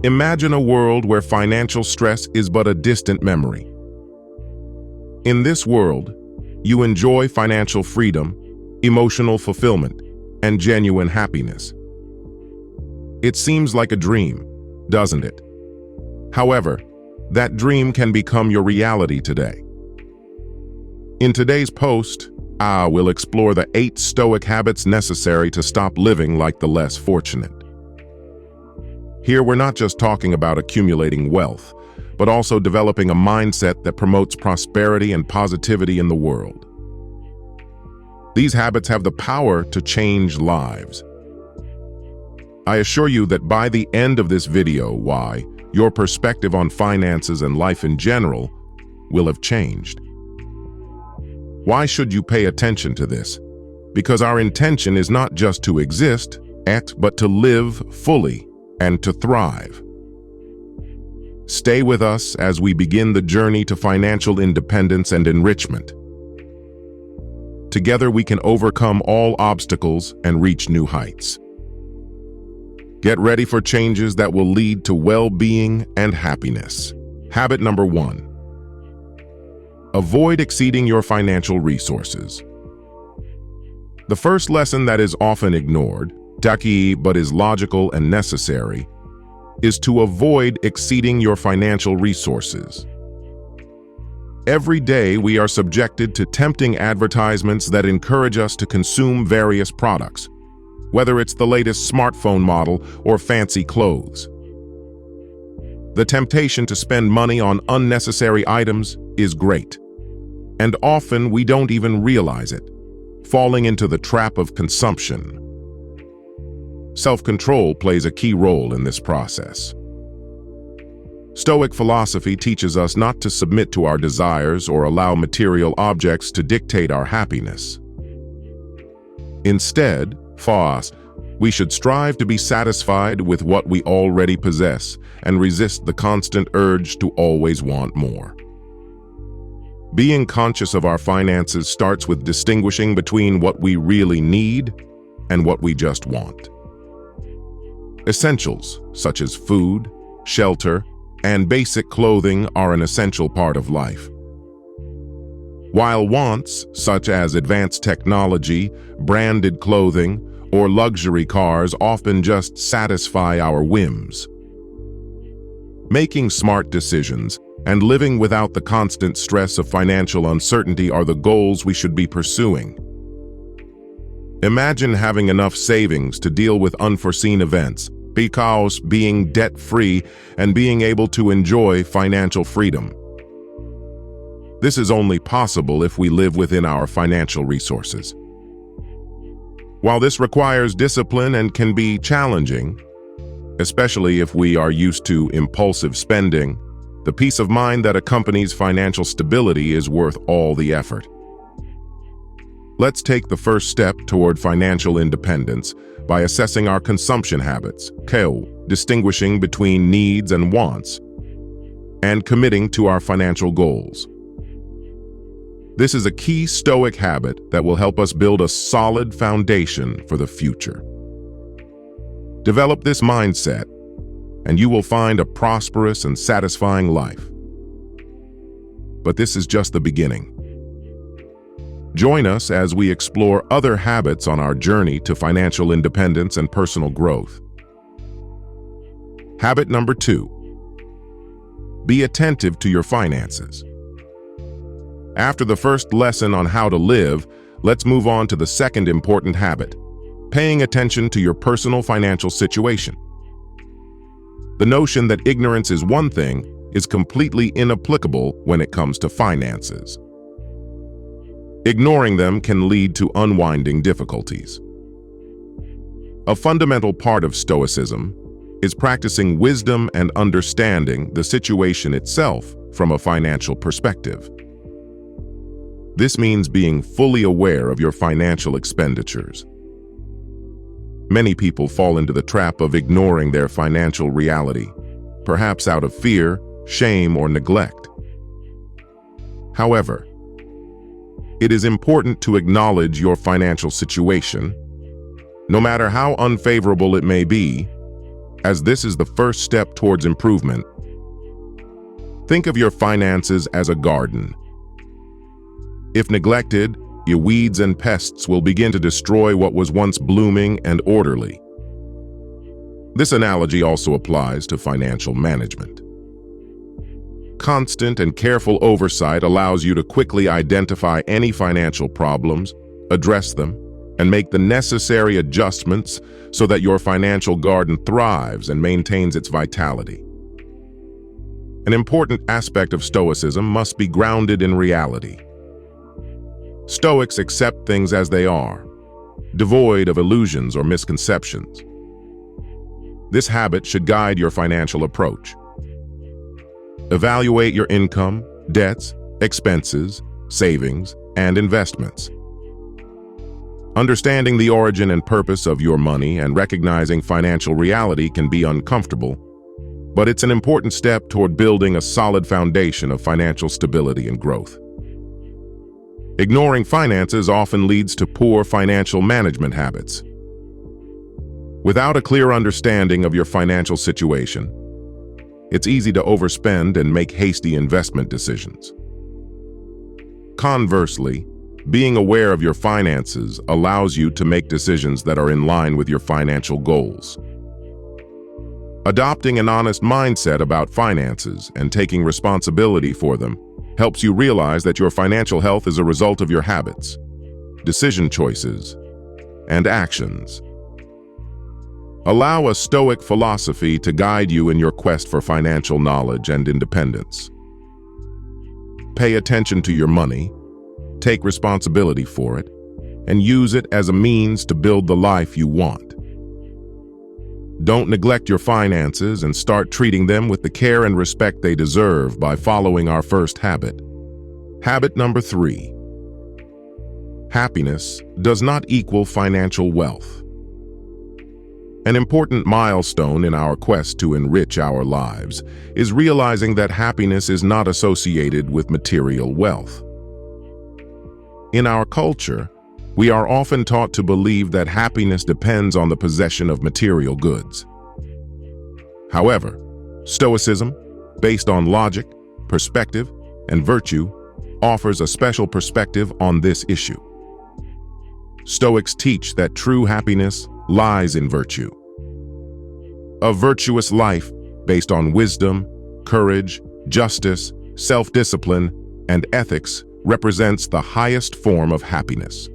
Imagine a world where financial stress is but a distant memory. In this world, you enjoy financial freedom, emotional fulfillment, and genuine happiness. It seems like a dream, doesn't it? However, that dream can become your reality today. In today's post, we'll explore the 8 Stoic habits necessary to stop living like the less fortunate. Here, we're not just talking about accumulating wealth, but also developing a mindset that promotes prosperity and positivity in the world. These habits have the power to change lives. I assure you that by the end of this video, your perspective on finances and life in general will have changed. Why should you pay attention to this? Because our intention is not just to exist, but to live fully and to thrive. Stay with us as we begin the journey to financial independence and enrichment. Together we can overcome all obstacles and reach new heights. Get ready for changes that will lead to well-being and happiness. Habit number 1. Avoid exceeding your financial resources. The first lesson that is often ignored, but is logical and necessary, is to avoid exceeding your financial resources. Every day we are subjected to tempting advertisements that encourage us to consume various products, whether it's the latest smartphone model or fancy clothes. The temptation to spend money on unnecessary items is great, and often we don't even realize it, falling into the trap of consumption. Self-control plays a key role in this process. Stoic philosophy teaches us not to submit to our desires or allow material objects to dictate our happiness. Instead, we should strive to be satisfied with what we already possess and resist the constant urge to always want more. Being conscious of our finances starts with distinguishing between what we really need and what we just want. Essentials, such as food, shelter, and basic clothing are an essential part of life. While wants, such as advanced technology, branded clothing, or luxury cars often just satisfy our whims. Making smart decisions and living without the constant stress of financial uncertainty are the goals we should be pursuing. Imagine having enough savings to deal with unforeseen events, because being debt-free and being able to enjoy financial freedom. This is only possible if we live within our financial resources. While this requires discipline and can be challenging, especially if we are used to impulsive spending, the peace of mind that accompanies financial stability is worth all the effort. Let's take the first step toward financial independence by assessing our consumption habits, distinguishing between needs and wants, and committing to our financial goals. This is a key Stoic habit that will help us build a solid foundation for the future. Develop this mindset, and you will find a prosperous and satisfying life. But this is just the beginning. Join us as we explore other habits on our journey to financial independence and personal growth. Habit number 2. Be attentive to your finances. After the first lesson on how to live, let's move on to the second important habit, paying attention to your personal financial situation. The notion that ignorance is one thing is completely inapplicable when it comes to finances. Ignoring them can lead to unwinding difficulties. A fundamental part of Stoicism is practicing wisdom and understanding the situation itself from a financial perspective. This means being fully aware of your financial expenditures. Many people fall into the trap of ignoring their financial reality, perhaps out of fear, shame, or neglect. However, it is important to acknowledge your financial situation, no matter how unfavorable it may be, as this is the first step towards improvement. Think of your finances as a garden. If neglected, your weeds and pests will begin to destroy what was once blooming and orderly. This analogy also applies to financial management. Constant and careful oversight allows you to quickly identify any financial problems, address them, and make the necessary adjustments so that your financial garden thrives and maintains its vitality. An important aspect of Stoicism must be grounded in reality. Stoics accept things as they are, devoid of illusions or misconceptions. This habit should guide your financial approach. Evaluate your income, debts, expenses, savings, and investments. Understanding the origin and purpose of your money and recognizing financial reality can be uncomfortable, but it's an important step toward building a solid foundation of financial stability and growth. Ignoring finances often leads to poor financial management habits. Without a clear understanding of your financial situation, it's easy to overspend and make hasty investment decisions. Conversely, being aware of your finances allows you to make decisions that are in line with your financial goals. Adopting an honest mindset about finances and taking responsibility for them helps you realize that your financial health is a result of your habits, decision choices, and actions. Allow a Stoic philosophy to guide you in your quest for financial knowledge and independence. Pay attention to your money, take responsibility for it, and use it as a means to build the life you want. Don't neglect your finances and start treating them with the care and respect they deserve by following our first habit. Habit number 3. Happiness does not equal financial wealth. An important milestone in our quest to enrich our lives is realizing that happiness is not associated with material wealth. In our culture, we are often taught to believe that happiness depends on the possession of material goods. However, Stoicism, based on logic, perspective, and virtue, offers a special perspective on this issue. Stoics teach that true happiness lies in virtue. A virtuous life based on wisdom, courage, justice, self-discipline, and ethics represents the highest form of happiness.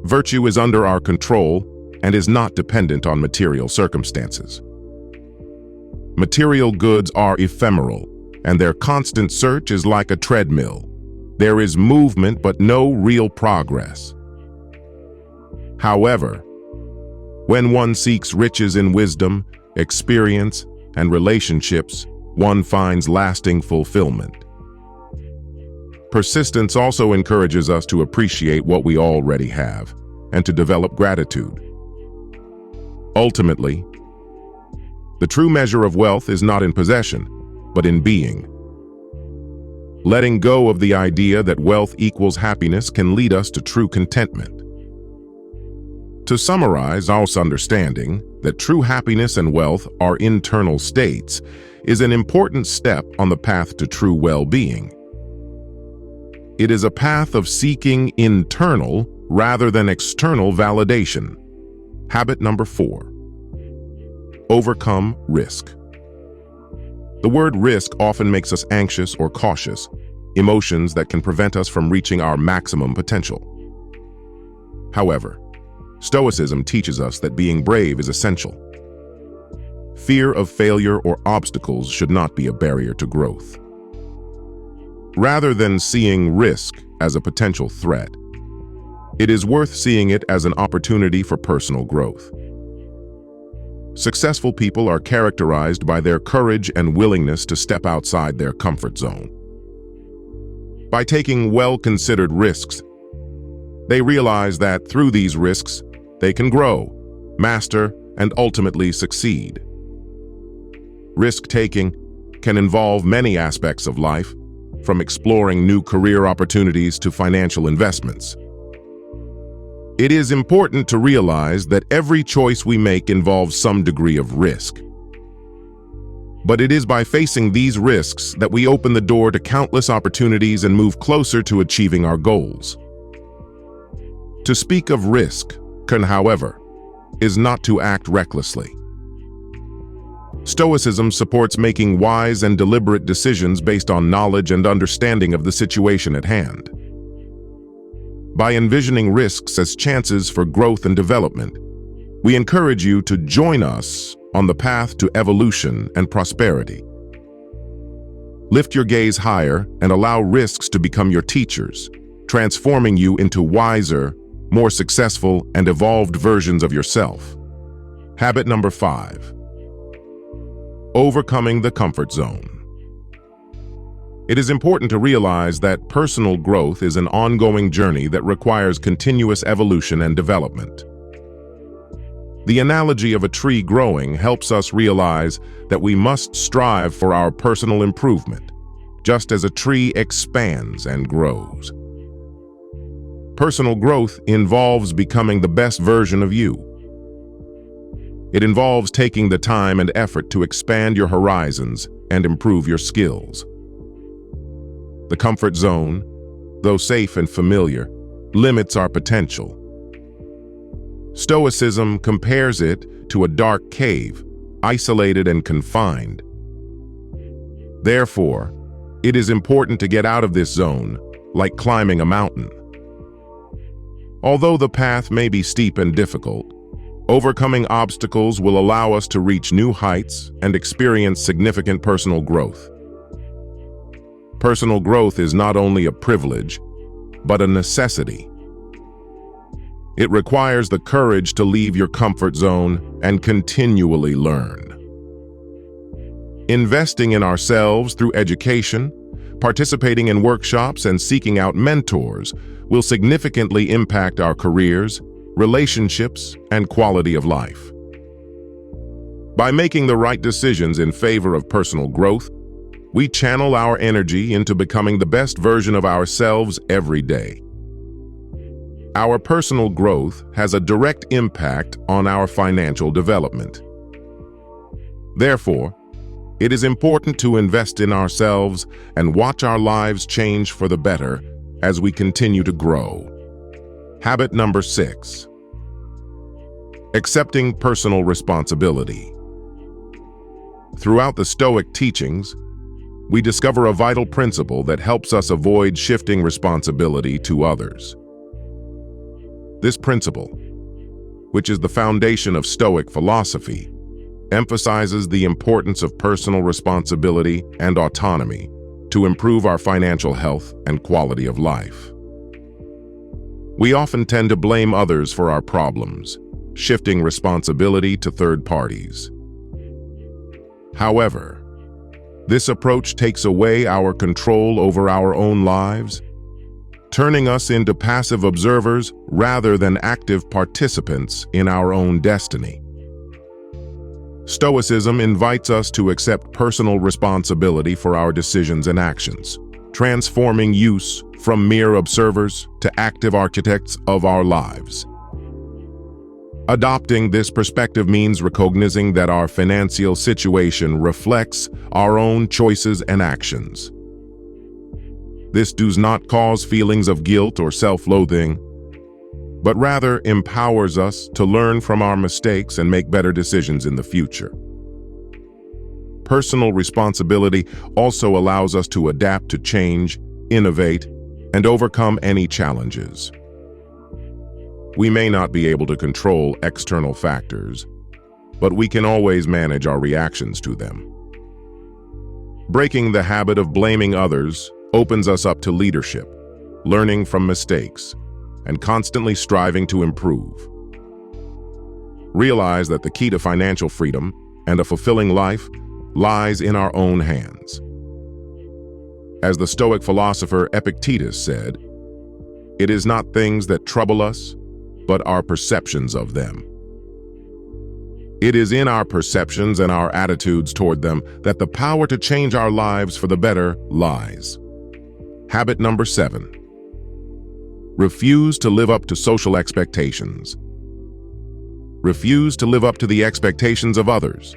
Virtue is under our control and is not dependent on material circumstances. Material goods are ephemeral, and their constant search is like a treadmill. There is movement but no real progress. However, when one seeks riches in wisdom, experience, and relationships, one finds lasting fulfillment. Persistence also encourages us to appreciate what we already have and to develop gratitude. Ultimately, the true measure of wealth is not in possession, but in being. Letting go of the idea that wealth equals happiness can lead us to true contentment. To summarize, our understanding that true happiness and wealth are internal states is an important step on the path to true well-being. It is a path of seeking internal rather than external validation. Habit number 4. Overcome risk. The word risk often makes us anxious or cautious, emotions that can prevent us from reaching our maximum potential. However, Stoicism teaches us that being brave is essential. Fear of failure or obstacles should not be a barrier to growth. Rather than seeing risk as a potential threat, it is worth seeing it as an opportunity for personal growth. Successful people are characterized by their courage and willingness to step outside their comfort zone. By taking well-considered risks, they realize that through these risks, they can grow, master, and ultimately succeed. Risk-taking can involve many aspects of life, from exploring new career opportunities to financial investments. It is important to realize that every choice we make involves some degree of risk. But it is by facing these risks that we open the door to countless opportunities and move closer to achieving our goals. To speak of risk, however, is not to act recklessly. Stoicism supports making wise and deliberate decisions based on knowledge and understanding of the situation at hand. By envisioning risks as chances for growth and development, we encourage you to join us on the path to evolution and prosperity. Lift your gaze higher and allow risks to become your teachers, transforming you into wiser, more successful, and evolved versions of yourself. Habit number 5. Overcoming the comfort zone. It is important to realize that personal growth is an ongoing journey that requires continuous evolution and development. The analogy of a tree growing helps us realize that we must strive for our personal improvement, just as a tree expands and grows. Personal growth involves becoming the best version of you. It involves taking the time and effort to expand your horizons and improve your skills. The comfort zone, though safe and familiar, limits our potential. Stoicism compares it to a dark cave, isolated and confined. Therefore, it is important to get out of this zone, like climbing a mountain. Although the path may be steep and difficult, overcoming obstacles will allow us to reach new heights and experience significant personal growth. Personal growth is not only a privilege, but a necessity. It requires the courage to leave your comfort zone and continually learn. Investing in ourselves through education, participating in workshops, and seeking out mentors will significantly impact our careers, relationships, and quality of life. By making the right decisions in favor of personal growth, we channel our energy into becoming the best version of ourselves every day. Our personal growth has a direct impact on our financial development. Therefore, it is important to invest in ourselves and watch our lives change for the better as we continue to grow. Habit number 6. Accepting personal responsibility. Throughout the Stoic teachings, we discover a vital principle that helps us avoid shifting responsibility to others. This principle, which is the foundation of Stoic philosophy, emphasizes the importance of personal responsibility and autonomy to improve our financial health and quality of life. We often tend to blame others for our problems, shifting responsibility to third parties. However, this approach takes away our control over our own lives, turning us into passive observers rather than active participants in our own destiny. Stoicism invites us to accept personal responsibility for our decisions and actions, transforming use from mere observers to active architects of our lives. Adopting this perspective means recognizing that our financial situation reflects our own choices and actions. This does not cause feelings of guilt or self-loathing, but rather empowers us to learn from our mistakes and make better decisions in the future. Personal responsibility also allows us to adapt to change, innovate, and overcome any challenges. We may not be able to control external factors, but we can always manage our reactions to them. Breaking the habit of blaming others opens us up to leadership, learning from mistakes, and constantly striving to improve. Realize that the key to financial freedom and a fulfilling life lies in our own hands. As the Stoic philosopher Epictetus said, "It is not things that trouble us, but our perceptions of them." It is in our perceptions and our attitudes toward them that the power to change our lives for the better lies. Habit number 7. Refuse to live up to social expectations. Refuse to live up to the expectations of others.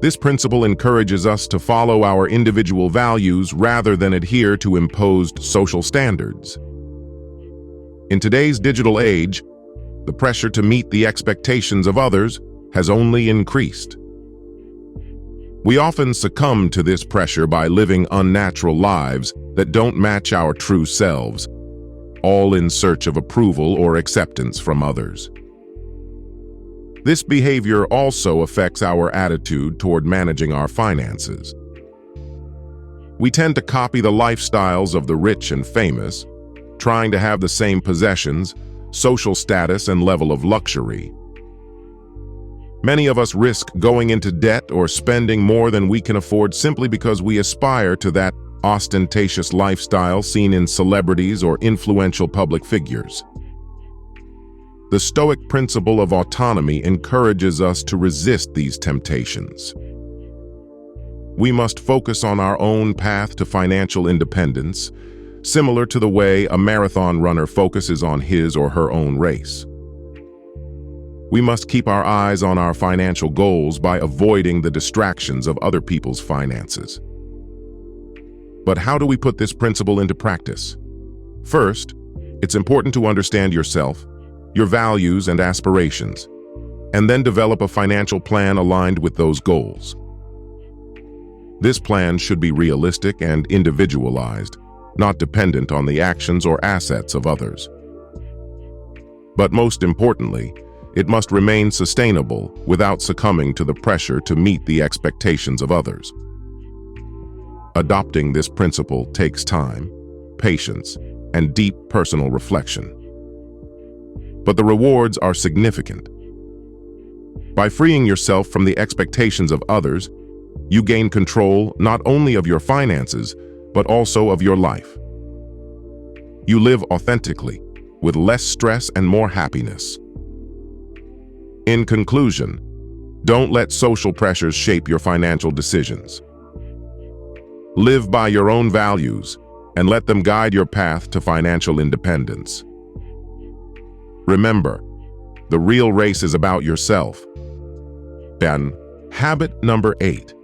This principle encourages us to follow our individual values rather than adhere to imposed social standards. In today's digital age, the pressure to meet the expectations of others has only increased. We often succumb to this pressure by living unnatural lives that don't match our true selves, all in search of approval or acceptance from others. This behavior also affects our attitude toward managing our finances. We tend to copy the lifestyles of the rich and famous, trying to have the same possessions, social status, and level of luxury. Many of us risk going into debt or spending more than we can afford simply because we aspire to that ostentatious lifestyle seen in celebrities or influential public figures. The Stoic principle of autonomy encourages us to resist these temptations. We must focus on our own path to financial independence, similar to the way a marathon runner focuses on his or her own race. We must keep our eyes on our financial goals by avoiding the distractions of other people's finances. But how do we put this principle into practice? First, it's important to understand yourself, your values and aspirations, and then develop a financial plan aligned with those goals. This plan should be realistic and individualized, not dependent on the actions or assets of others. But most importantly, it must remain sustainable without succumbing to the pressure to meet the expectations of others. Adopting this principle takes time, patience, and deep personal reflection. But the rewards are significant. By freeing yourself from the expectations of others, you gain control not only of your finances, but also of your life. You live authentically, with less stress and more happiness. In conclusion, don't let social pressures shape your financial decisions. Live by your own values and let them guide your path to financial independence. Remember, the real race is about yourself. Then, habit number 8.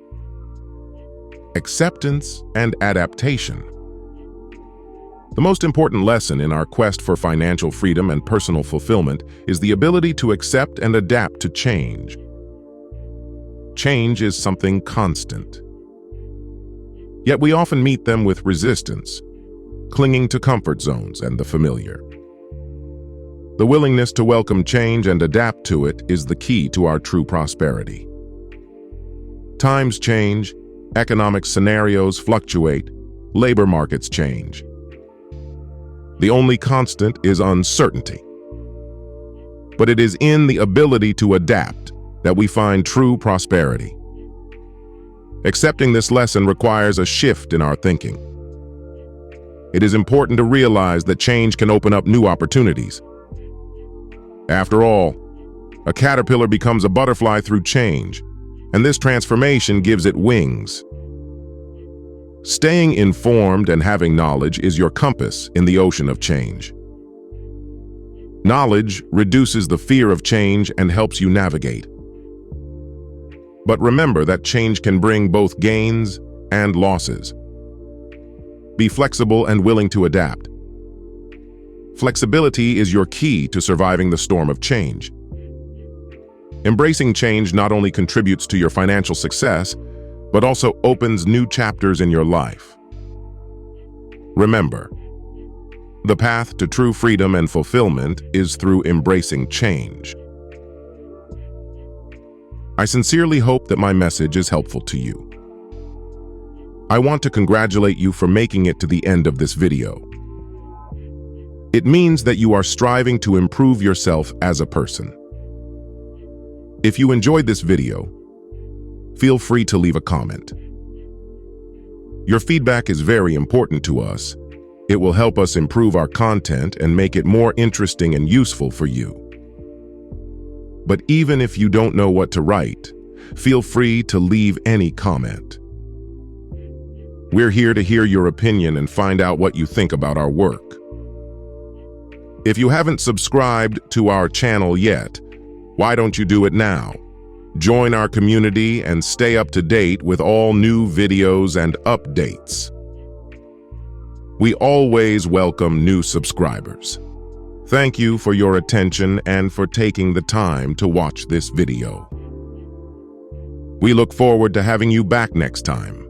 Acceptance and adaptation. The most important lesson in our quest for financial freedom and personal fulfillment is the ability to accept and adapt to change. Change is something constant. Yet we often meet them with resistance, clinging to comfort zones and the familiar. The willingness to welcome change and adapt to it is the key to our true prosperity. Times change, economic scenarios fluctuate, labor markets change. The only constant is uncertainty. But it is in the ability to adapt that we find true prosperity. Accepting this lesson requires a shift in our thinking. It is important to realize that change can open up new opportunities. After all, a caterpillar becomes a butterfly through change, and this transformation gives it wings. Staying informed and having knowledge is your compass in the ocean of change. Knowledge reduces the fear of change and helps you navigate. But remember that change can bring both gains and losses. Be flexible and willing to adapt. Flexibility is your key to surviving the storm of change. Embracing change not only contributes to your financial success, but also opens new chapters in your life. Remember, the path to true freedom and fulfillment is through embracing change. I sincerely hope that my message is helpful to you. I want to congratulate you for making it to the end of this video. It means that you are striving to improve yourself as a person. If you enjoyed this video, feel free to leave a comment. Your feedback is very important to us. It will help us improve our content and make it more interesting and useful for you. But even if you don't know what to write, feel free to leave any comment. We're here to hear your opinion and find out what you think about our work. If you haven't subscribed to our channel yet, why don't you do it now? Join our community and stay up to date with all new videos and updates. We always welcome new subscribers. Thank you for your attention and for taking the time to watch this video. We look forward to having you back next time.